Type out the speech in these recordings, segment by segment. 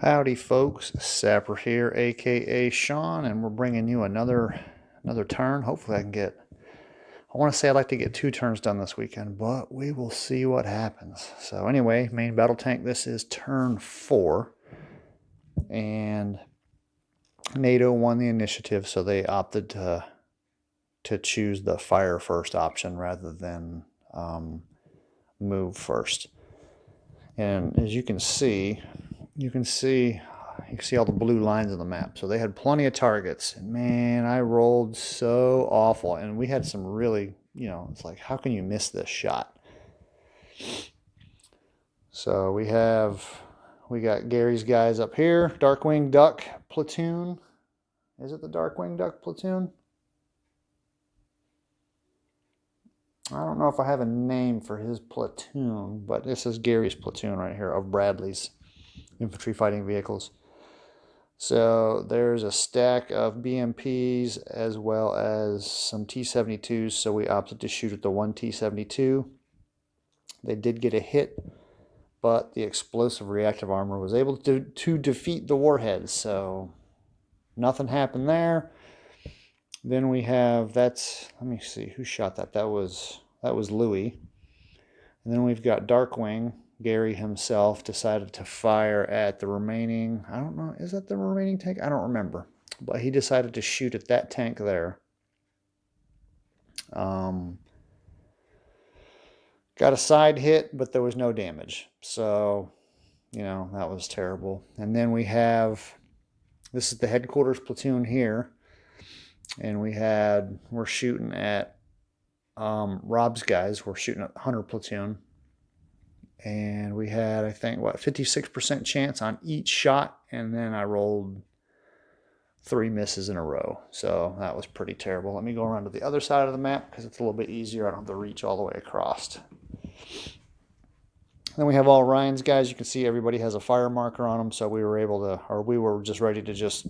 Howdy folks, Sapper here, aka Sean, and we're bringing you another turn. Hopefully I want to say I'd like to get 2 turns done this weekend, but we will see what happens. So anyway, main battle tank, this is turn 4, and NATO won the initiative, so they opted to choose the fire first option rather than move first. And as you can see all the blue lines on the map. So they had plenty of targets. And man, I rolled so awful. And we had some really, it's like, how can you miss this shot? So we got Gary's guys up here. Darkwing Duck platoon. Is it the Darkwing Duck platoon? I don't know if I have a name for his platoon, but this is Gary's platoon right here of Bradley's infantry fighting vehicles. So there's a stack of BMPs as well as some T-72s, so we opted to shoot at the one T-72. They did get a hit, but the explosive reactive armor was able to defeat the warheads, so nothing happened there. Then we have, let me see, who shot that? That was Louis. And then we've got Darkwing. Gary himself decided to fire at the remaining, I don't know, is that the remaining tank? I don't remember. But he decided to shoot at that tank there. Got a side hit, but there was no damage. So, that was terrible. And then this is the headquarters platoon here. And we're shooting at Rob's guys. We're shooting at Hunter platoon. And we had, I think, 56% chance on each shot. And then I rolled 3 misses in a row. So that was pretty terrible. Let me go around to the other side of the map because it's a little bit easier. I don't have to reach all the way across. Then we have all Ryan's guys. You can see everybody has a fire marker on them. So we were just ready to just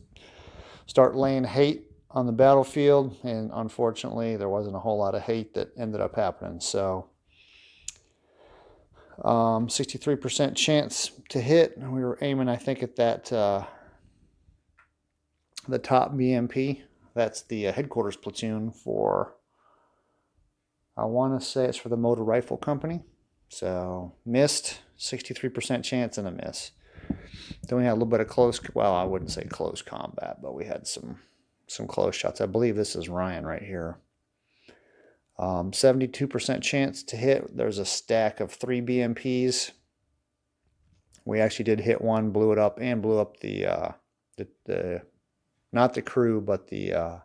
start laying hate on the battlefield. And unfortunately, there wasn't a whole lot of hate that ended up happening. So 63% chance to hit. We were aiming, I think, at that the top BMP. That's the headquarters platoon for, I want to say it's for the Motor Rifle Company. So missed, 63% chance and a miss. Then we had a little bit of I wouldn't say close combat, but we had some close shots. I believe this is Ryan right here. 72% chance to hit. There's a stack of 3 BMPs. We actually did hit one, blew it up, and blew up the not the crew, but the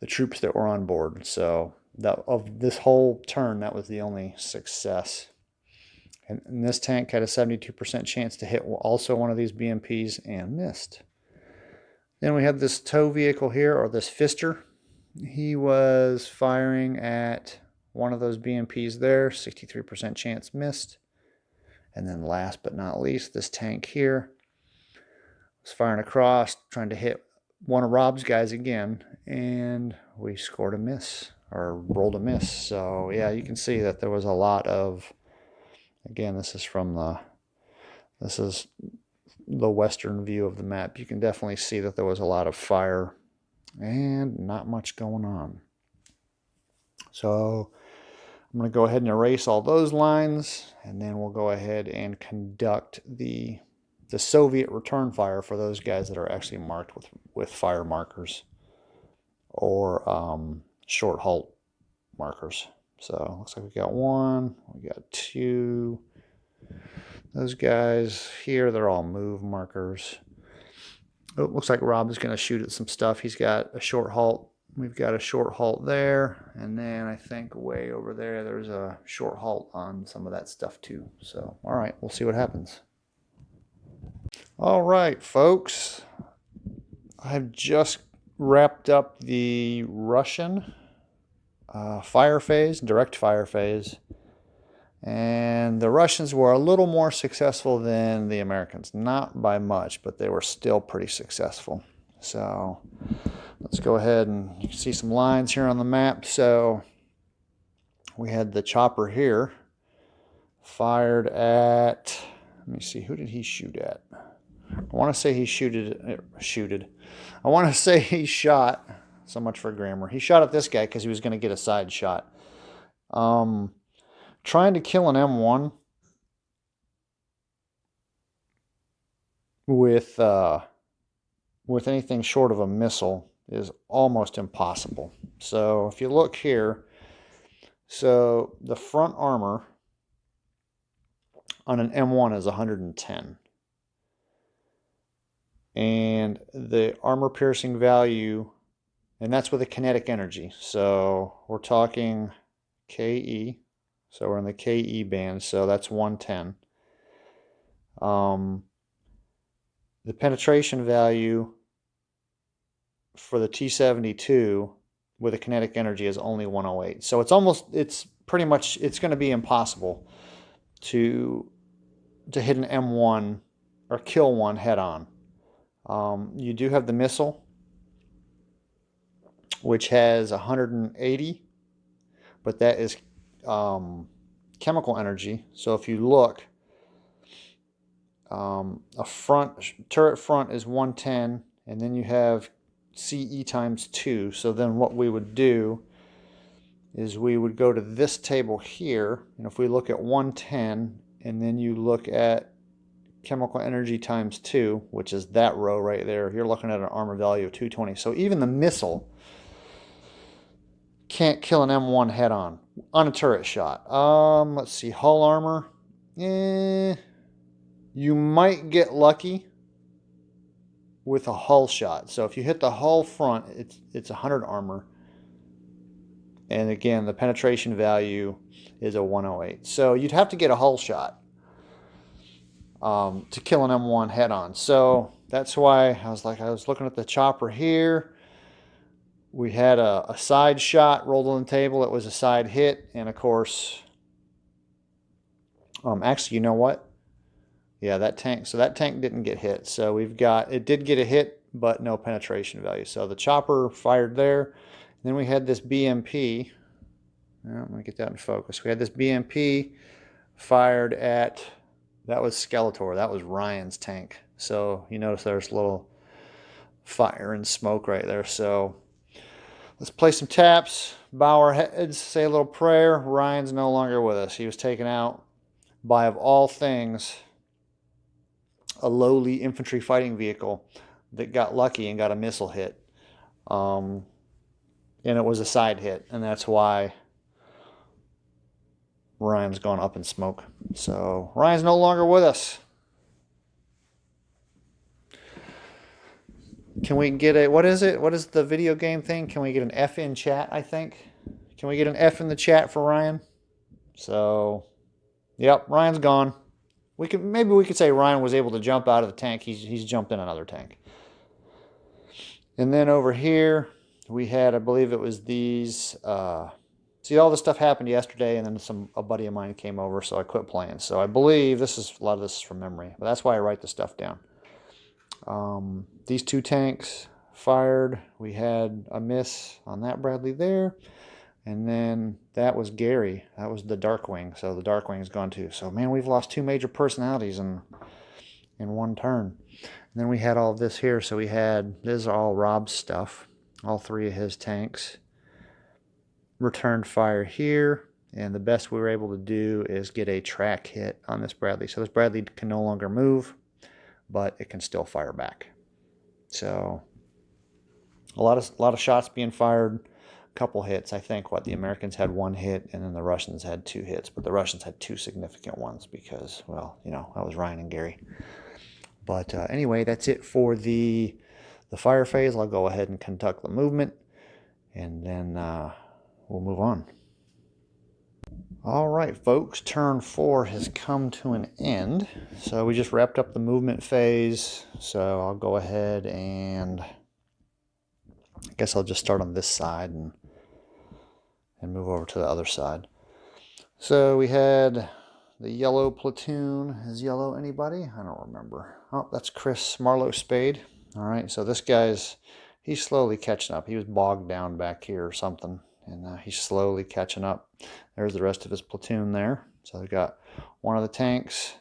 troops that were on board. So of this whole turn, that was the only success. And this tank had a 72% chance to hit also one of these BMPs and missed. Then we have this tow vehicle here, or this Fister. He was firing at one of those BMPs there, 63% chance missed. And then last but not least, this tank here was firing across, trying to hit one of Rob's guys again, and we scored a miss, or rolled a miss. So yeah, you can see that there was a lot of, again, this is the western view of the map. You can definitely see that there was a lot of fire and not much going on. So I'm going to go ahead and erase all those lines, and then we'll go ahead and conduct the Soviet return fire for those guys that are actually marked with fire markers or short halt markers. So looks like we got 1, we got 2. Those guys here, they're all move markers. Oh, it looks like Rob is going to shoot at some stuff. He's got a short halt. We've got a short halt there. And then I think way over there, there's a short halt on some of that stuff too. So, all right, we'll see what happens. All right, folks. I've just wrapped up the Russian fire phase, direct fire phase. And the Russians were a little more successful than the Americans. Not by much, but they were still pretty successful. So let's go ahead, and you can see some lines here on the map. So we had the chopper here fired at, let me see, who did he shoot at? I want to say he shooted. I want to say he shot. So much for grammar. He shot at this guy because he was going to get a side shot. Trying to kill an M1 with anything short of a missile is almost impossible. So if you look here, so the front armor on an M1 is 110. And the armor piercing value, and that's with a kinetic energy. So we're talking KE. So we're in the KE band, so that's 110. The penetration value for the T-72 with a kinetic energy is only 108. So it's pretty much, it's going to be impossible to hit an M1 or kill one head on. You do have the missile, which has 180, but that is chemical energy. So if you look, turret front is 110, and then you have CE times 2. So then what we would do is we would go to this table here, and if we look at 110, and then you look at chemical energy times 2, which is that row right there, you're looking at an armor value of 220. So even the missile can't kill an M1 head on a turret shot. Let's see, hull armor. You might get lucky with a hull shot. So if you hit the hull front, it's 100 armor. And again, the penetration value is a 108. So you'd have to get a hull shot to kill an M1 head on. So that's why I was looking at the chopper here. We had a side shot rolled on the table. It was a side hit. And of course, actually, you know what? Yeah, that tank didn't get hit. So it did get a hit, but no penetration value. So the chopper fired there. Then we had this BMP. I'm going to get that in focus. We had this BMP fired at, that was Skeletor. That was Ryan's tank. So you notice there's a little fire and smoke right there. So let's play some taps, bow our heads, say a little prayer. Ryan's no longer with us. He was taken out by, of all things, a lowly infantry fighting vehicle that got lucky and got a missile hit. And it was a side hit, and that's why Ryan's gone up in smoke. So Ryan's no longer with us. Can we get a, what is it? What is the video game thing? Can we get an F in chat, I think? Can we get an F in the chat for Ryan? So, yep, Ryan's gone. Maybe we could say Ryan was able to jump out of the tank. He's jumped in another tank. And then over here, we had, I believe it was these, see, all this stuff happened yesterday, and then a buddy of mine came over, so I quit playing. So I believe a lot of this is from memory, but that's why I write this stuff down. These two tanks fired. We had a miss on that Bradley there. And then that was Gary. That was the Darkwing. So the Darkwing's gone too. So, man, we've lost 2 major personalities in one turn. And then we had all of this here. So this is all Rob's stuff. All 3 of his tanks. Returned fire here. And the best we were able to do is get a track hit on this Bradley. So this Bradley can no longer move, but it can still fire back. So a lot of shots being fired. Couple hits. I think the Americans had 1 hit, and then the Russians had 2 hits, but the Russians had 2 significant ones because, well, that was Ryan and Gary. But anyway, that's it for the fire phase. I'll go ahead and conduct the movement, and then we'll move on. All right, folks, turn 4 has come to an end. So we just wrapped up the movement phase. So I'll go ahead and I guess I'll just start on this side and move over to the other side. So we had the yellow platoon. Is yellow anybody? I don't remember. Oh, that's Chris Marlowe Spade. All right, so this he's slowly catching up. He was bogged down back here or something, and he's slowly catching up. There's the rest of his platoon there. So they've got one of the tanks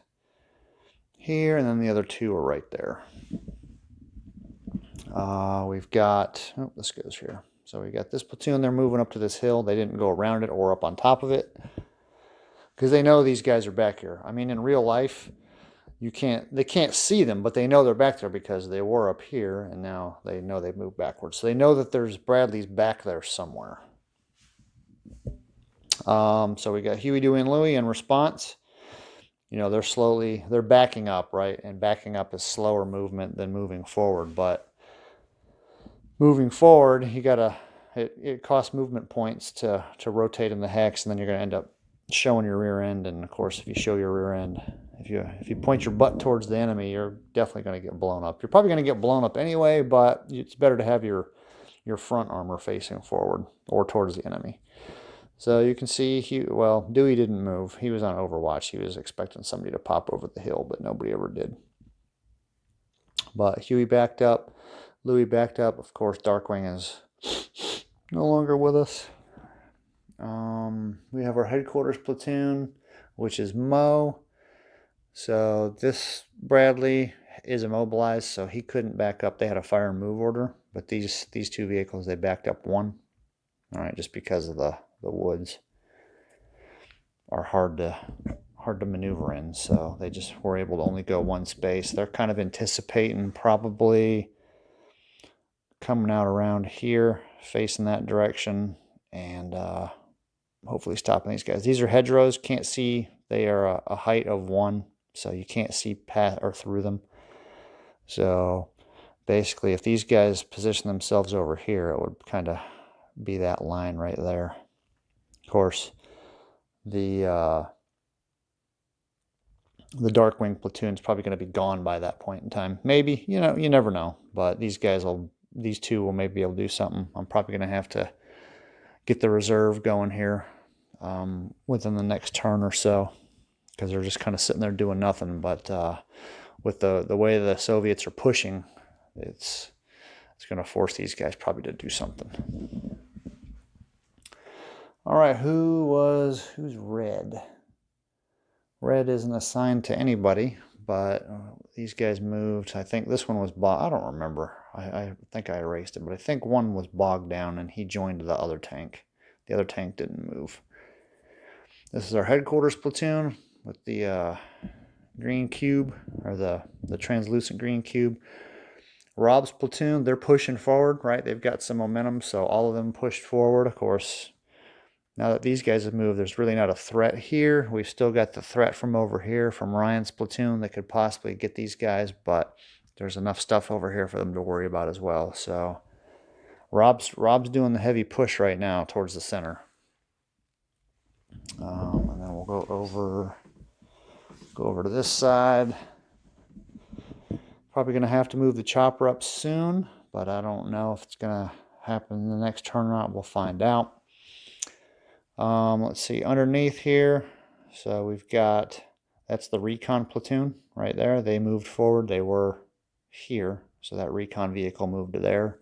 here, and then the other two are right there. We've got, oh, this goes here. So we got this platoon, they're moving up to this hill. They didn't go around it or up on top of it because they know these guys are back here. I mean, in real life, they can't see them, but they know they're back there because they were up here and now they know they've moved backwards. So they know that there's Bradley's back there somewhere. So we got Huey, Dewey, and Louie in response. You know, they're backing up, right? And backing up is slower movement than moving forward. But moving forward, it costs movement points to rotate in the hex, and then you're going to end up showing your rear end. And of course, if you show your rear end, if you point your butt towards the enemy, you're definitely going to get blown up. You're probably going to get blown up anyway, but it's better to have your front armor facing forward or towards the enemy. So you can see, Dewey didn't move. He was on Overwatch. He was expecting somebody to pop over the hill, but nobody ever did. But Huey backed up. Louie backed up. Of course, Darkwing is no longer with us. We have our headquarters platoon, which is Mo. So this Bradley is immobilized, so he couldn't back up. They had a fire and move order, but these two vehicles, they backed up one. All right, just because of the woods are hard to maneuver in, so they just were able to only go one space. They're kind of anticipating probably coming out around here, facing that direction, and hopefully stopping these guys. These are hedgerows, can't see. They are a height of 1, so you can't see past or through them. So basically, if these guys position themselves over here, it would kind of be that line right there. Of course, the Darkwing platoon is probably going to be gone by that point in time. Maybe, you never know. But these two will maybe be able to do something. I'm probably going to have to get the reserve going here within the next turn or so, because they're just kind of sitting there doing nothing. But with the way the Soviets are pushing, it's going to force these guys probably to do something. All right, who's red? Red isn't assigned to anybody, but these guys moved. I think this one was bogged. I don't remember. I think I erased it, but I think one was bogged down and he joined the other tank. The other tank didn't move. This is our headquarters platoon with the green cube, or the translucent green cube. Rob's platoon, they're pushing forward, right? They've got some momentum, so all of them pushed forward. Of course, now that these guys have moved, there's really not a threat here. We've still got the threat from over here, from Ryan's platoon, that could possibly get these guys, but there's enough stuff over here for them to worry about as well. So Rob's doing the heavy push right now towards the center. And then we'll go over to this side. Probably going to have to move the chopper up soon, but I don't know if it's going to happen in the next turn or not. We'll find out. Let's see, underneath here, so we've got, that's the recon platoon right there. They moved forward. They were here, so that recon vehicle moved to there.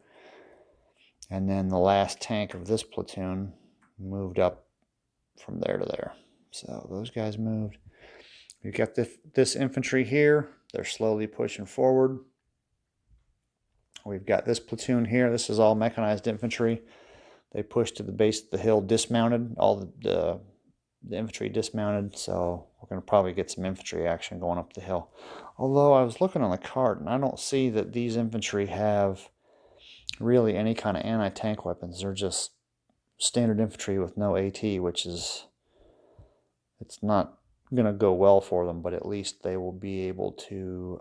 And then the last tank of this platoon moved up from there to there. So those guys moved. We've got this infantry here. They're slowly pushing forward. We've got this platoon here. This is all mechanized infantry. They pushed to the base of the hill dismounted. All the infantry dismounted, so we're going to probably get some infantry action going up the hill. Although I was looking on the cart, and I don't see that these infantry have really any kind of anti-tank weapons. They're just standard infantry with no AT, which is, it's not going to go well for them, but at least they will be able to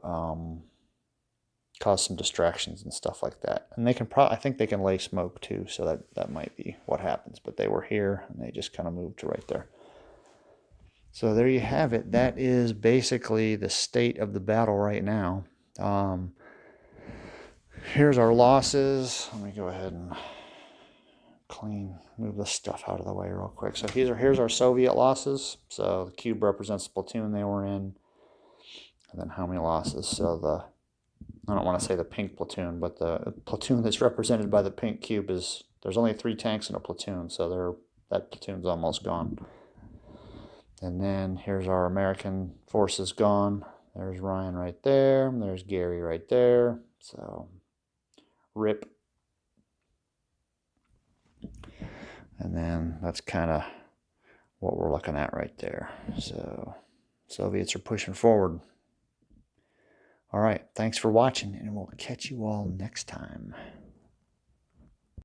cause some distractions and stuff like that. And they can I think they can lay smoke too, so that might be what happens. But they were here and they just kind of moved to right there. So there you have it. That is basically the state of the battle right now. Here's our losses. Let me go ahead and move this stuff out of the way real quick. So here's our Soviet losses. So the cube represents the platoon they were in, and then how many losses. So I don't want to say the pink platoon, but the platoon that's represented by the pink cube is, there's only 3 tanks in a platoon, so that platoon's almost gone. And then here's our American forces gone. There's Ryan right there. There's Gary right there. So, rip. And then that's kind of what we're looking at right there. So, Soviets are pushing forward. All right. Thanks for watching, and we'll catch you all next time.